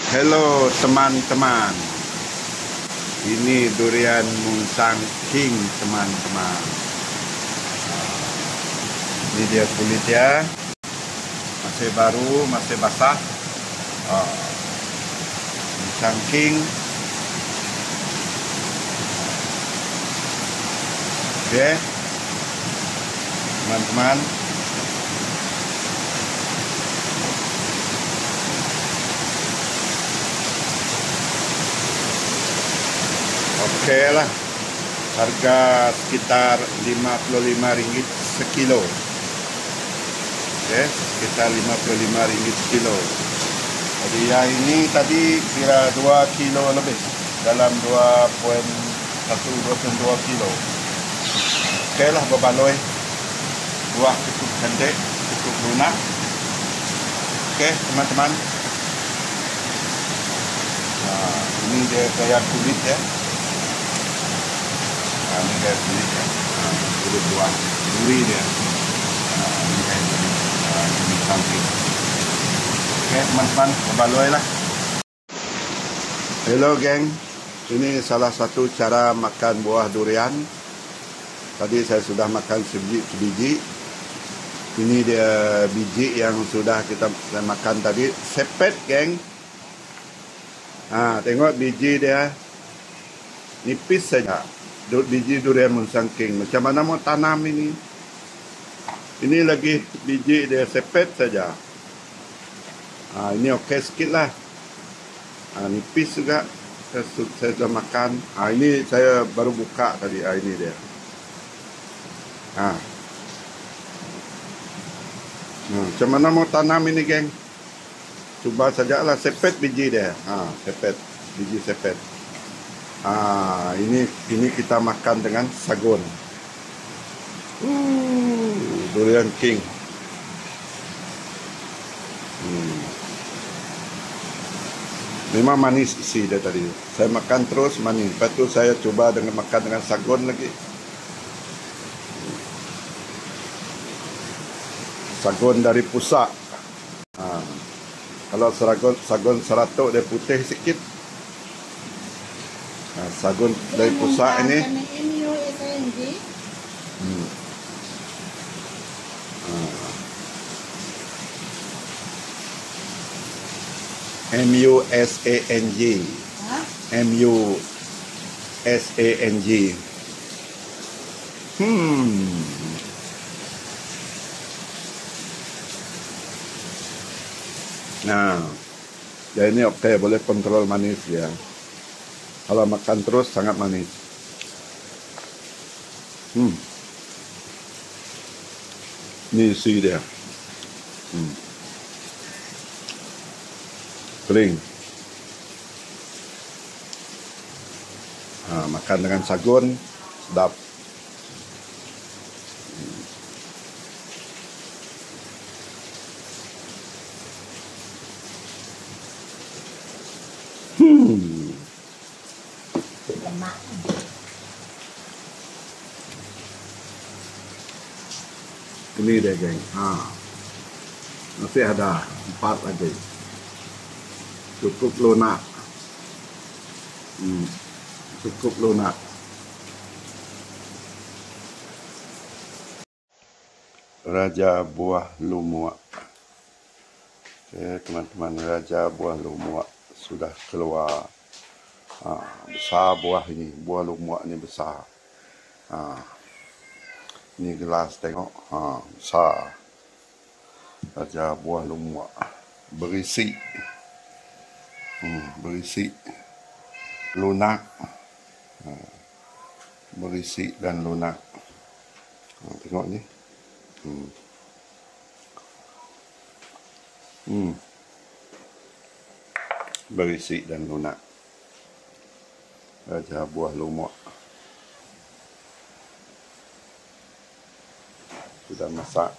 Hello teman-teman, ini durian Musang King teman-teman. Ini dia kulit ya, masih baru, masih basah. Musang King. Oke, teman-teman. Oke lah, harga sekitar Rp55 sekilo. Oke, sekitar Rp55 sekilo. Jadi yang ini tadi kira 2 kilo lebih, dalam 2,2 kilo. Oke lah, berbaloi. Buah cukup cantik, cukup lunak. Oke teman-teman. Nah, ini dia kayak kulit ya. Ini kayak kulit ya, kulit buah duri dia. Ini kayak kulit, ini samping. Oke teman-teman, berbaloi lah. Hello geng, ini salah satu cara makan buah durian. Tadi saya sudah makan sebiji. Ini dia biji yang sudah saya makan tadi, sepet geng. Tengok biji dia nipis saja. Biji durian Musang King. Macam mana mau tanam ini? Ini lagi biji dia sepet saja. Ini okey sikit lah. Nipis juga. Saya sudah makan. Ini saya baru buka tadi. Ini dia. Macam mana mau tanam ini geng? Cuba sajalah sepet biji dia. Sepet. Biji sepet. Ini kita makan dengan sagun. Durian King. Memang manis isi dia tadi. Saya makan terus manis. Lepas tu saya cuba makan dengan sagun lagi. Sagun dari pusak. Kalau sagun seratuk dia putih sikit. Sagun dari pusak ini. MUSANG. MUSANG. Jadi ini okey, boleh kontrol manis ya. Kalau makan terus sangat manis. Ini isi dia. Kering. Makan dengan sagun, sedap. Ini dia geng. Masih ada 4 lagi. Cukup lunak. Cukup lunak. Raja buah lumut. Oke teman-teman, raja buah lumut sudah keluar. Besar buah ini. Buah lumut ini besar. Ini gelas tengok. Besar. Raja buah lumut. Berisi. Berisi. Lunak. Berisi dan lunak. Tengok ni. Berisi dan lunak. Raja buah lumut. Sudah masak.